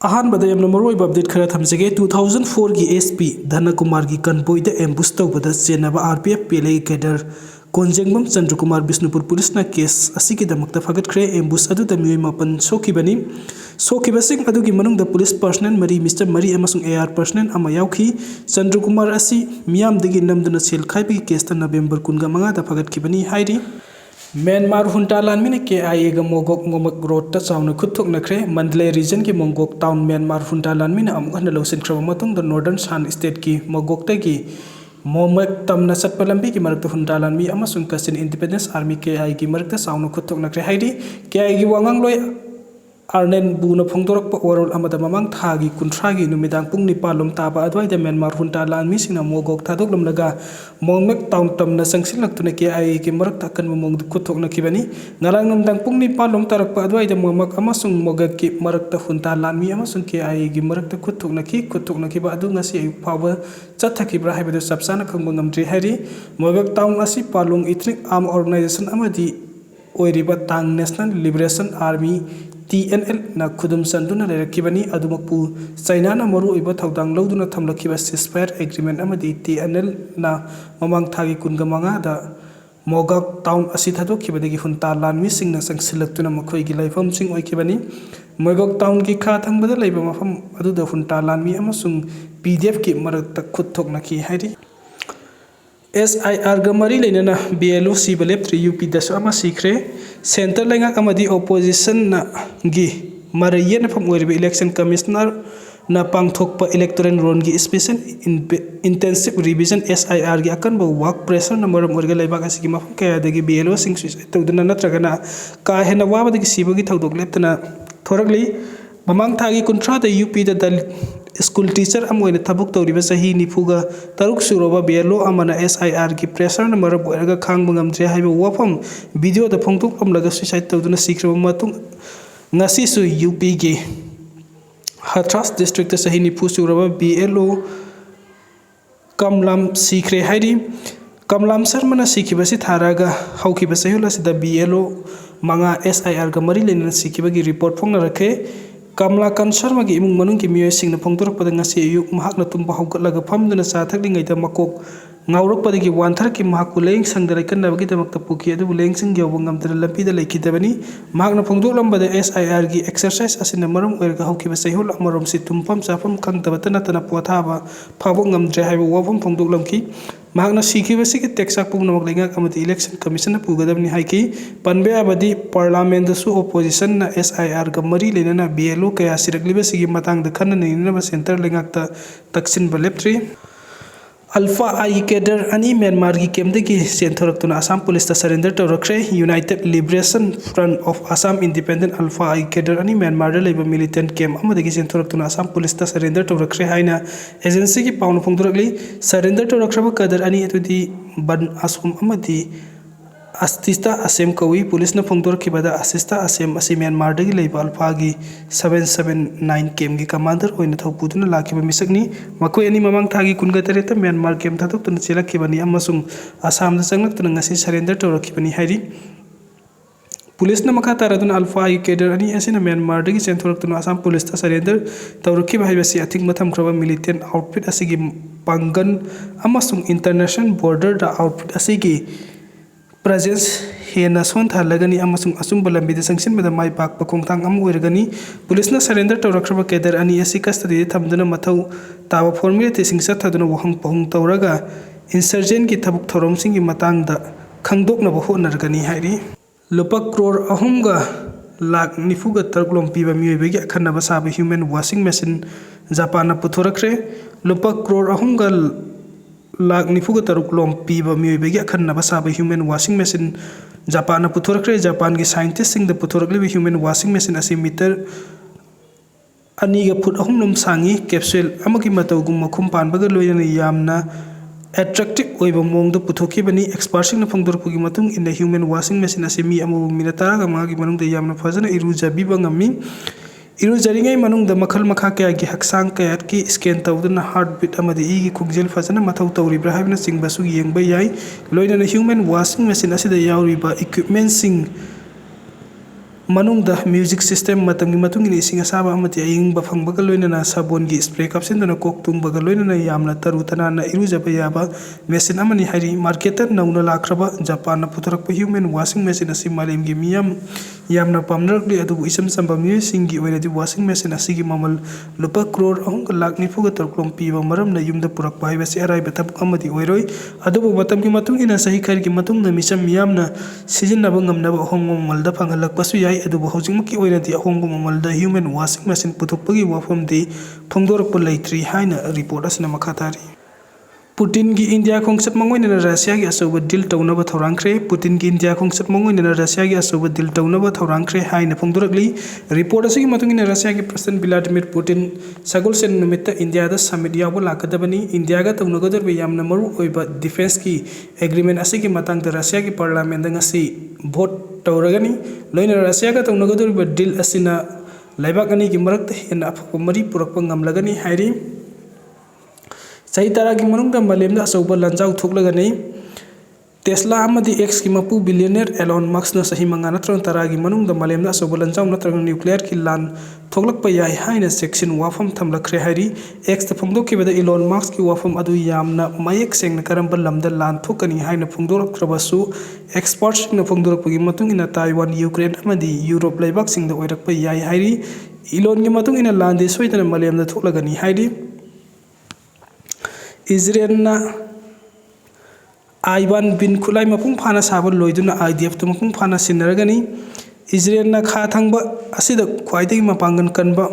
अहानबद यामना मरुओइबा update खरा थमजगे 2004 की SP Dhanakumar की कनबोइद एम्बुस तौबदा चेनबा आरपीएफ पेले कैडर कोंजेंगबम चंद्रकुमार बिष्णुपुर पुलिसना केस असिगिदमक्ता फगटख्रे एम्बुस अदुदा मियोय मापन सोखिबनी सोखिबसिंग अदुगी मनुंगदा पुलिस पर्सनल मरी मिस्टर मरी अमसुंग एआर पर्सनल अमा यावखी चंद्रकुमार असि मियामदगी नमदुना सेल खाइबगी केसता नवेंबर 15 दा फगटखिबनी हाइरी म्यांमार हुंटा लानमिन KIA गा मोगोक मोमक रोड चाउन खुथुक नखरे मंडले रीजन की मोंगोक टाउन म्यांमार हुंटा लानमिन अमुहन लौसिनख्रब मतुंग द नॉर्दर्न सान स्टेट की मोगोक तगी मोमक तमना चटप लंबी की मरकत हुंटा लानमी अमसुंग कसिन इंडिपेंडेंस आर्मी KIA की मरकत चाउन खुथुक नखरे हाइदी KIA की वांगांग लोय आर्नेन बुना फोंदोरक वरोल अमदा ममांग थागी कुंथ्रागी नुमिदांग पुंग निपालुम ताबा अद्वाइदा म्यांमार हुंटा लानमी सिंगना मोगोक थादोकलमलगा मोंगमेक टाउन तमना संगसिलक्तुना KIA की मरकत अकनबा मोंगद खुथोकनखिबनी ngaraang numdang pung nipalom tarakpa adwaida momak amasung mogak ki marakta hunta lanmi amasung KIA gi marakta khuthoknaki ba adu ngasi ayuk phawa chathakibra haibadu sapsana khangba ngamdri hari mogak town asi palung ethnic arm organization amadi oiriba tang national liberation army TNL na khudum sanduna lerakibani adumakpu China na maru iba thaudang loduna thamlakiba ceasefire agreement amadi TNL na mamang thagi kungamanga da मोगक town असी थादोखिबदगी हुंता लानमी सिंगना संगसिलक्तुना मखोइगी लाइफम सिंग ओइखिबनी मोगक town की खा थंगबदा लैबा मफम अदुदा हुंता लानमी अमसुंग PDF की मरकता खुथोकनखि हाइरि SIR गा मरी लेनना BLO सिबलेप 3 UP दसो अमा सिख्रे सेंटर लेंगाक अमदी ओपोजिशन ना गी मरयेन फम ओइरिबे इलेक्शन कमिश्नर ना पांगथोकपा इलेक्टोरल रोन की स्पेशल इंटेंसिव रिविजन SIR की अकनबा वर्क प्रेशर नंबर ओरगे लेबाक असि की मफम कयादगी BLO सिंग सुइसाइड तौदना नत्रगना का हेना वाबदगी सिबगी थौदोक लेप्तना थोरगली ममांग थागी कुंथ्रा द UP द स्कूल टीचर अमोइना थबुक तौरिबा सही निफुगा तरुक सुरोबा BLO अमना SIR की प्रेशर नंबर ओरगा खांग मंगमजे हाइबा वाफम वीडियो द फोंगतुक अमलगा सुइसाइड तौदना सिख्रबा मतुंग ngasi su UP की हाथ्रास डिस्ट्रिक्ट सही निफु सुरबा BLO कमलाम सिख्रे हाइरी कमलाम शर्मा सिखिबसी थारागा हौखिबा सहिलासिदा BLO मंगा SIR गा मरी लेना सिखिबगी रिपोर्ट फोंगना रखे कमला कान शर्मा की इमुंग मनुंग की मियोय सिंगना फोंगतोरकपदा ngasi अयुक महाकना Tumba हौगतलागा फमदुना साथकलिंगैदा मकोक ngauroppadagi wantarki mahakku leng sangdarai kannabagi damakta puki adu leng sing yawba ngamdara lampida leikidabani mahakna phongdoklambada SIR gi exercise asina maram oirga haukiba sehul amarom si tumpam chapam khangdabata natana pothaba phabo ngamdre haiba wafam phongdoklamki mahakna sikhibasi ki teksak pungnamak lenga amati election commission na pugadabni haiki panbe abadi parliament da su opposition na SIR ga mari lenana BLO kaya siraglibasi gi matang da khanna ninaba center lengakta taksin baleptri ULFA I cadre अनि Myanmar की केमदगी सेंथोरक्तुना Assam police ता surrender तौरख्रे United Liberation Front of Assam Independent ULFA I cadre अनि Myanmar लेबा militant camp अमदगी सेंथोरक्तुना आसाम पुलिस ता सरेंडर तौरख्रे हाइना एजेंसी की पाउन फोंदोरकली सरेंडर तौरख्रबा कैडर अनि एतुदी बन आसुम अमदी अस्तिस्ता असेम कवी पुलिस ने फोंदोरखिबदा अस्तिस्ता असेम असि म्यांमार दगी लेबा अल्फा की 779 केम की कमांडर ओइना थौपुदुना लाखिबा मिसकनी मखोय अनि ममांग थागी कुनगतरे त म्यांमार केम थाथोक्तुना चेलखिबनी अमसुंग आसाम दा चंगलक्तुना ngasi सरेंडर तौरखिबनी हाइरी पुलिस ने मखा तारादुना अल्फा आई कैडर अनि असिना म्यांमार दगी सेंथोरक्तुना आसाम पुलिस ता सरेंडर तौरखिबा हाइबसी अथिक मथम ख्रबा मिलिटेंट आउटफिट असिगी पांगन अमसुंग इंटरनेशनल बॉर्डर दा आउटफिट असिगी प्रेजेंस हेना सोंथालगनी अमसुंग असुंब लंबिदा संगसिनबदा माइ पाकपा खोंथांग अम ओइरगनी पुलिसना सरेंडर तौरख्रबा कैडर अनि एसी कस्टडी थमदुना मथौ ताबा फॉर्मेलिटी सिंग सथदुना वहंग पहुंग तौरगा इंसर्जेंट की थबुक थौरमसिंग की मतांगदा खंगदोकनबा होनरगनी हाइरी लुपा करोड़ अहुमगा लाख निफुगा तरगलोम पीबा मियोइबगी अखनबा साबा ह्यूमन वाशिंग मशीन जापान पुथोरख्रे लुपा करोड़ अहुमगा लाख निफुगा तरुकलोम पीबा मियोइबगी अखनबा साबा ह्यूमन वाशिंग मशीन जापान पुथोरख्रे जापान की साइंटिस्ट सिंग द पुथोरकलिबा ह्यूमन वाशिंग मशीन असि मीटर अनिगा फुट अहुमलम सांगी कैप्सूल अमगी मतौगुम मखुम पानबगा लोयना यामना एट्रैक्टिव ओइबा मोंगद पुथोखिबनी एक्सपर्टसिंग न फोंदोरपुगी मतुंग इन ह्यूमन वाशिंग मशीन असि मी अमु मिना तारागा मागी मनुंग द यामना फजना इरुजाबिबा ngami इरुजरिंगै मनुंग द मखल मखा कया की हक्सांग कया की स्कैन तौदना हार्ट बीट अमदी ई की खुगजेल फजना मथौ तौरिब्रा हाइबना सिंगबसु येंगबा याई लोइना human washing machine असिदा याउरिबा equipment Singh manungda music system matamgi matungini ising asaba amati ayingba phangbaga loinana sabongi spray kapsinduna kok tungbaga loinana yamna taru tanana irujaba yaba machine amani hari marketer nauna lakraba Japan na putorakpa human washing machine asi malemgi miyam yamna pamnarakli adubu isam samba miyosingi oinadi washing machine asigi mamal lupa crore ahunga lakh nifuga tarklom piba maramna yumda purakpa haibasi araiba tabuk amati oiroi adubu matamgi matungina sahi kharigi matungna misam miyamna sijinnaba ngamnaba ahongma mamalda phangalakpasu yai adubu hojingmaki oinadi ahongma mamalda human washing machine puthokpagi wafamdi phongdorakpa leitri haina report asina makhatari Putin ki India khongset mangoi na Russia ki asoba deal tawnaba thorangkhre Putin ki India khongset mangoi na Russia ki asoba deal tawnaba thorangkhre haina phongdorakli report asigi matungina Russia ki President Vladimir Putin sagol sen numitta India da summit yawa lakadabani India ga tawnagador be yamna maru oiba defense ki agreement asigi matang da Russia ki parliament da ngasi vote tawragani loina Russia ga tawnagador be deal asina laibak ani ki marakta hen apha mari purakpa ngamlagani hairi Sahi tara ki manungda malemda asoba lanjau thuklagani Tesla amadi X ki mapu billionaire Elon Musk na sahi mangana tron tara ki manungda malemda asoba lanjau natrang nuclear ki lan thoklakpa yai haina section wafam thamlakhre hari X ta phongdok ki bada Elon Musk ki wafam adu yamna mayek sengna karamba lamda lan thokani haina phongdorak thrabasu experts na phongdorak pagi matung ina Taiwan Ukraine amadi Europe laibak singda oirakpa yai hairi Elon ki matung ina lan de soitana malemda thoklagani hairi Israel na Ivan bin Kulai mapung phana sabon loiduna IDF to mapung phana sinaragani Israel na kha thangba asida khwaidagi mapangan kanba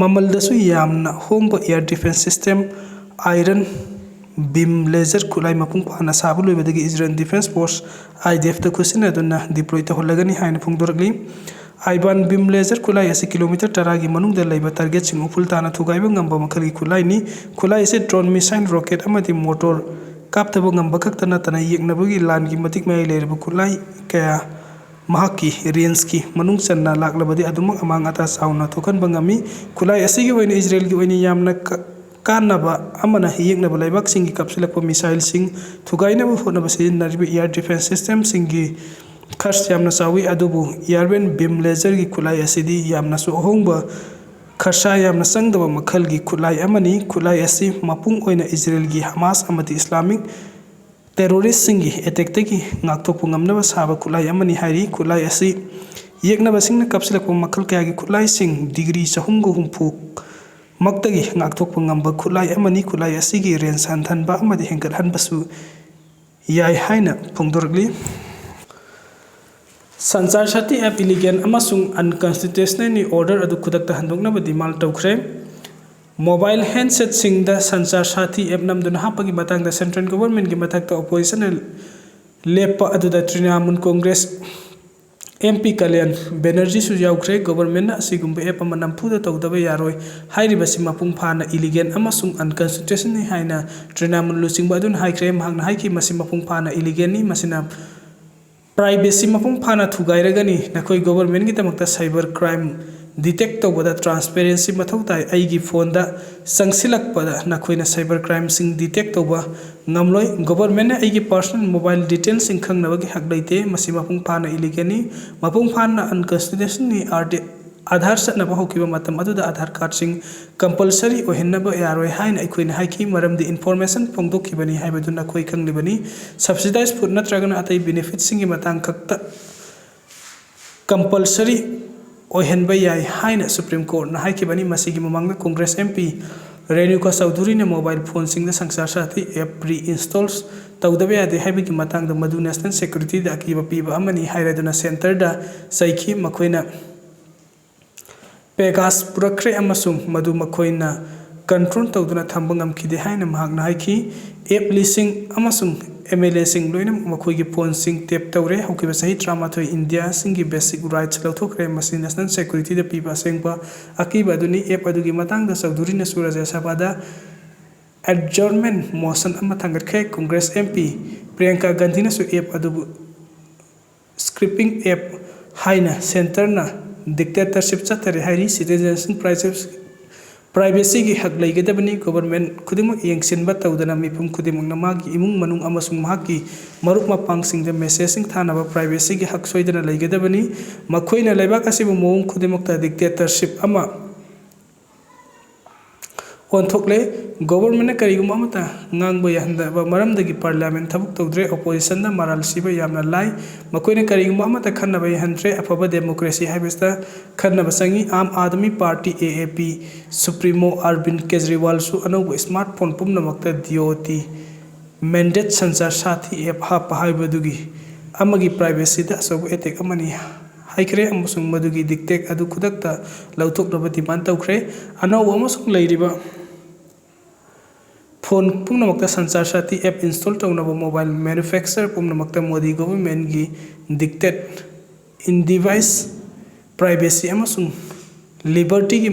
mamaldasu yamna hongba air defense system iron beam laser kulai mapung phana sabon loibadagi Israel Defense Force IDF to kusina duna deploy to holagani haina phongdoragli Ivan beam laser kulai asi kilometer taragi manung da laiba target sing upul tana thugaiba ngamba makhali kulai ni kulai ase drone missile rocket amati motor kaptaba ngamba kaktana tana yeknabagi lan gi matik mai leirba kulai kaya mahaki range ki manung sanna laklabadi adumak amang ata sauna thokan bangami kulai asi gi oina Israel gi oina yamna kanaba amana yeknaba laibak sing gi kapsulakpa missile sing thugainaba phonaba sijinariba air defense system sing gi Khars yamna sawi adubu yarben beam laser gi kulai asidi yamna su ohongba kharsa yamna sangdaba makhal gi kulai amani kulai asi mapung oina Israel gi Hamas amati Islamic terrorist singi attack tagi ngakthokpu ngamnaba saba kulai amani hairi kulai asi yeknaba singna kapsilakpa makhal kaya gi kulai sing degree 350 maktagi ngakthokpu ngamba kulai amani kulai asi gi range hanthanba amadi hengkat hanbasu yai haina phongdoragli Sansar Sati app illegal amasung unconstitutional order adu khudakta handoknaba demand tawkhre mobile handset singda Sansar Sati app namduna hapagi matangda central government gi mathakta opposition lepa aduda Trinamun Congress MP Kalyan Banerjee su yaukre government asigumba app manampuda tawdaba yaroi hairibasi mapung phana illegal amasung unconstitutional haina Trinamun lusingba adun haikre mahakna haiki masi mapung phana illegal ni masina Privacy mapung phana thugairagani nakoi government gi tamakta cyber crime detect tawbada transparency mathau tai aigi phone da sangsilakpada nakoina cyber crime sing detect tawba ngamloi government aigi personal mobile details sing khangnabagi hakleite masi mapung phana illegally mapung phana unconstitutional ni Aadhaar satnaba hokiba matam aduda Aadhaar card sing compulsory ohinnaba YAOre haina aikoina haiki maramdi information phongdokhibani haibaduna khoi khanglibani subsidized food natragana atai benefits singi matang khakta compulsory ohenba yai haina Supreme Court na haikibani masigi mamangda Congress MP Renuka Chaudhary na mobile phone singda Sansar Sati app pre-installs tawdabe ade haibigi matangda madu national security da akiba piba amani hairaduna center da saiki makoina Pegas purakre amasung madu makoina control tawduna thamba ngamkide haina mahakna haiki app listing amasung MLA sing loina makoigi phone sing tap tawre hokiba sahi tramathoi India singi basic rights lauthokre masi national security da piba sengpa akiba aduni app adugi matangda Chaudhary na suraja sabada adjournment motion ama thangatkhre Congress MP Priyanka Gandhi na su app adubu scripting app haina center na dictatorship chatare hari citizenship privacy की हक लेगदबनी government खुदिमक येंगसिनबा तौदना मिपुम खुदिमक मागी इमुंग मनुंग अमसुंग मागी मरुक मपांगसिंग the messaging थानबा privacy की हक सोइदना लेगदबनी मखोइना लेबाक असिबु मोंग खुदिमक dictatorship अमा ओंथोकले government करीगुम अमता ngang yahanda maramdagi parliament thabuk tawdre opposition da maral siba yamna lai makoina karigum amata khanna bai handre afaba democracy haibesta khanna basangi am admi party AAP supremo Arvind Kejriwal su anogo smartphone pumna makta DOT mandate sansar sathi app ha pahaibadugi amagi privacy da so etek amani haikre amusung madugi dictate adu khudakta lauthok rabati man tawkhre anaw amusung leiriba phone पुनमक्ता Sanchar Saathi app install तौनबो mobile manufacture पुनमक्ता Modi government की dictate in device privacy अमसुंग liberty की